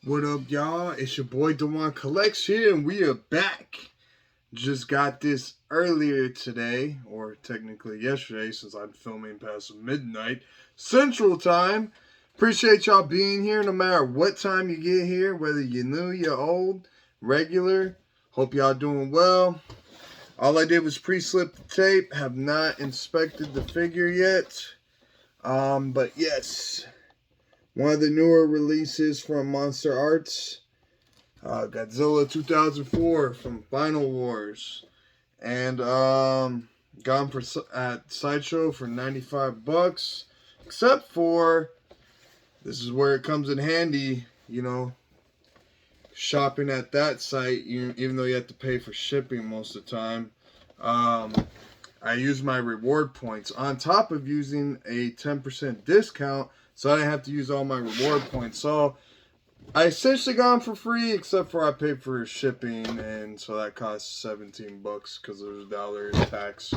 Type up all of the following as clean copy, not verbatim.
What up, y'all? It's your boy Dewan Collects here, and we are back. Just got this earlier today, or technically yesterday, since I'm filming past midnight Central Time. Appreciate y'all being here, no matter what time you get here, whether you're new, you're old, regular. Hope y'all doing well. All I did was pre-slip the tape. Have not inspected the figure yet. But yes. One of the newer releases from Monsterarts, Godzilla 2004 from Final Wars, and gone for at Sideshow for $95. Except for this is where it comes in handy, you know, shopping at that site. Even though you have to pay for shipping most of the time, I use my reward points on top of using a 10% discount. So I didn't have to use all my reward points. So I essentially got them for free, except for I paid for shipping, and so that cost $17 because there's $1 in tax.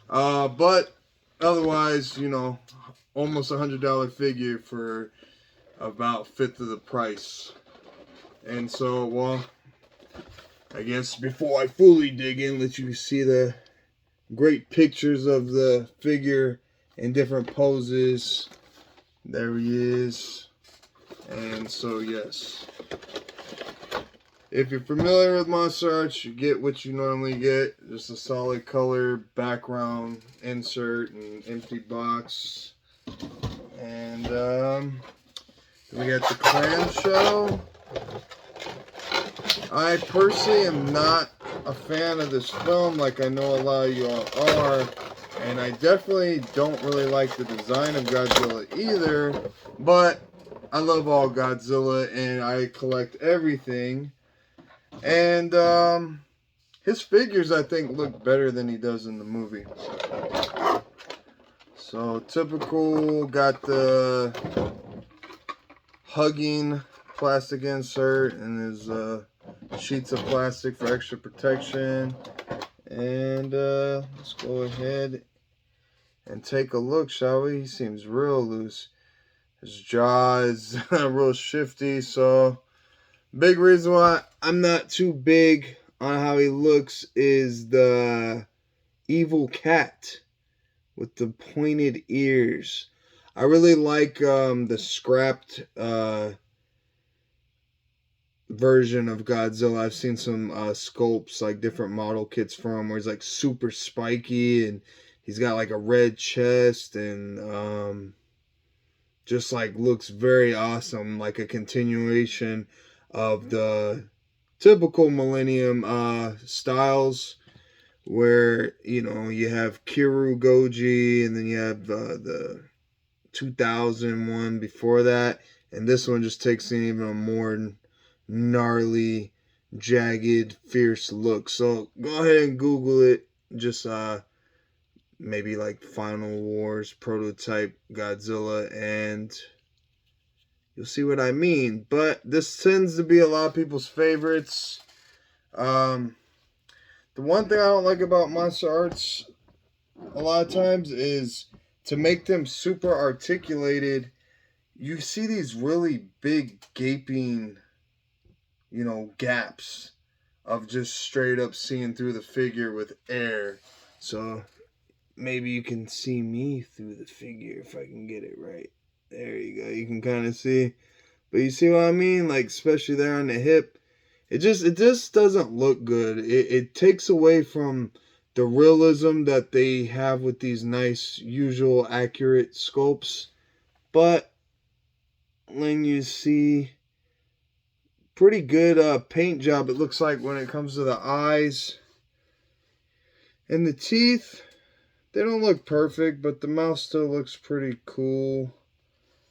But otherwise, you know, almost $100 figure for about fifth of the price. And so, well, I guess before I fully dig in, let you see the great pictures of the figure in different poses. There he is. And so, yes. If you're familiar with Monsterarts, you get what you normally get. Just a solid color background insert and empty box. And we got the clamshell. I personally am not a fan of this film like I know a lot of you all are. And I definitely don't really like the design of Godzilla either, but I love all Godzilla and I collect everything. And his figures, I think, look better than he does in the movie. So typical, got the hugging plastic insert and his sheets of plastic for extra protection. And let's go ahead and take a look, shall we? He seems real loose. His jaw is real shifty, so big reason why I'm not too big on how he looks is the evil cat with the pointed ears. I really like the scrapped version of Godzilla. I've seen some sculpts, like different model kits for him, where he's like super spiky and he's got like a red chest and just like looks very awesome, like a continuation of the typical Millennium styles, where, you know, you have Kiru Goji and then you have the 2001 before that, and this one just takes an even more gnarly, jagged, fierce look. So go ahead and Google it. Just maybe like Final Wars prototype Godzilla, and you'll see what I mean. But this tends to be a lot of people's favorites. The one thing I don't like about Monsterarts a lot of times is to make them super articulated. You see these really big gaping, you know, gaps of just straight up seeing through the figure with air. So maybe you can see me through the figure if I can get it right. There you go. You can kind of see. But you see what I mean? Like, especially there on the hip. It just doesn't look good. It takes away from the realism that they have with these nice, usual, accurate sculpts. But when you see pretty good paint job, it looks like, when it comes to the eyes and the teeth. They don't look perfect, but the mouth still looks pretty cool.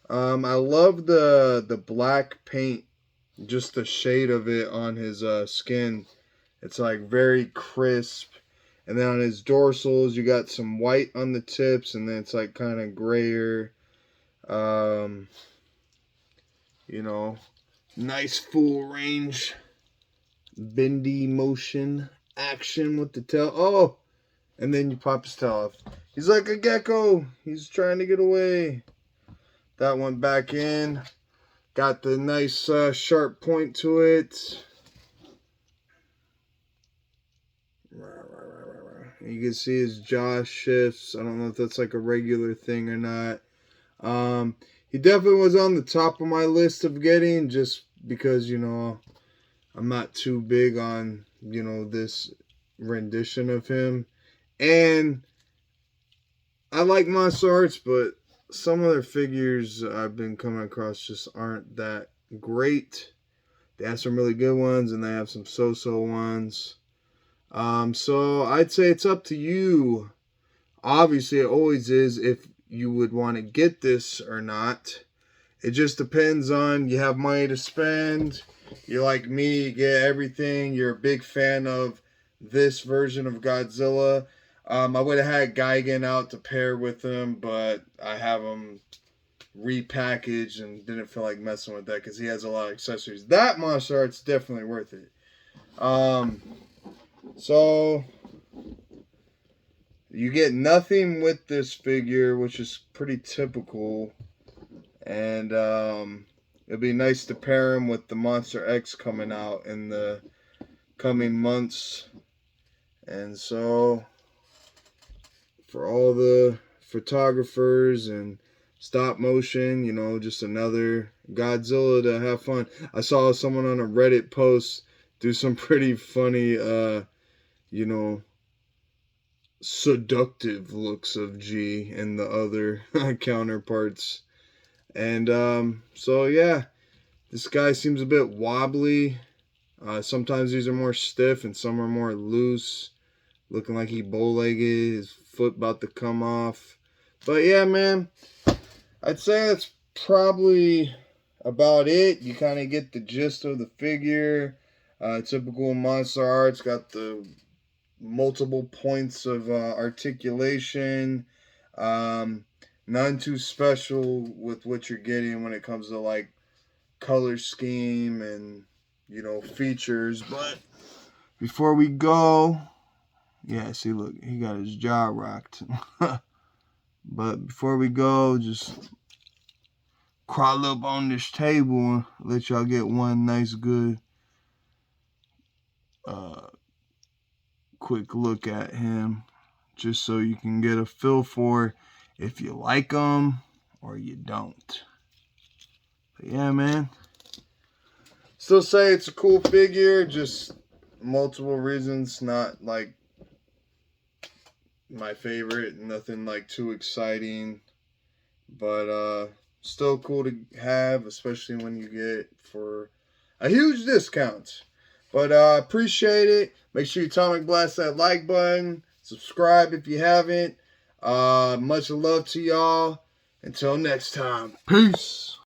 I love the black paint, just the shade of it on his skin. It's like very crisp. And then on his dorsals, you got some white on the tips, and then it's like kind of grayer. You know, nice full range, bendy motion action with the tail. Oh! And then you pop his tail off. He's like a gecko. He's trying to get away. That went back in. Got the nice sharp point to it. You can see his jaw shifts. I don't know if that's like a regular thing or not. He definitely was on the top of my list of getting, just because, you know, I'm not too big on, you know, this rendition of him. And I like Monsterarts, but some of their figures I've been coming across just aren't that great. They have some really good ones, and they have some so-so ones. So I'd say it's up to you. Obviously, it always is if you would want to get this or not. It just depends on, you have money to spend. You're like me, you get everything. You're a big fan of this version of Godzilla. I would have had Gigan out to pair with him, but I have him repackaged and didn't feel like messing with that because he has a lot of accessories. That Monsterart's definitely worth it. So you get nothing with this figure, which is pretty typical. And it'd be nice to pair him with the Monster X coming out in the coming months. And so for all the photographers and stop motion, you know, just another Godzilla to have fun. I saw someone on a Reddit post do some pretty funny, you know, seductive looks of G and the other counterparts. And so yeah, this guy seems a bit wobbly. Sometimes these are more stiff and some are more loose, looking like he bow-legged, his foot about to come off. But yeah, man, I'd say that's probably about it. You kind of get the gist of the figure. Typical Monsterarts, got the multiple points of articulation. None too special with what you're getting when it comes to like color scheme and, you know, features. But before we go, yeah, see, look, he got his jaw rocked. But before we go, just crawl up on this table and let y'all get one nice, good, quick look at him, just so you can get a feel for if you like him or you don't. But yeah, man, still say it's a cool figure, just multiple reasons, not like my favorite, nothing like too exciting, but still cool to have, especially when you get for a huge discount. But appreciate it. Make sure you atomic blast that like button, subscribe if you haven't. Much love to y'all. Until next time, peace.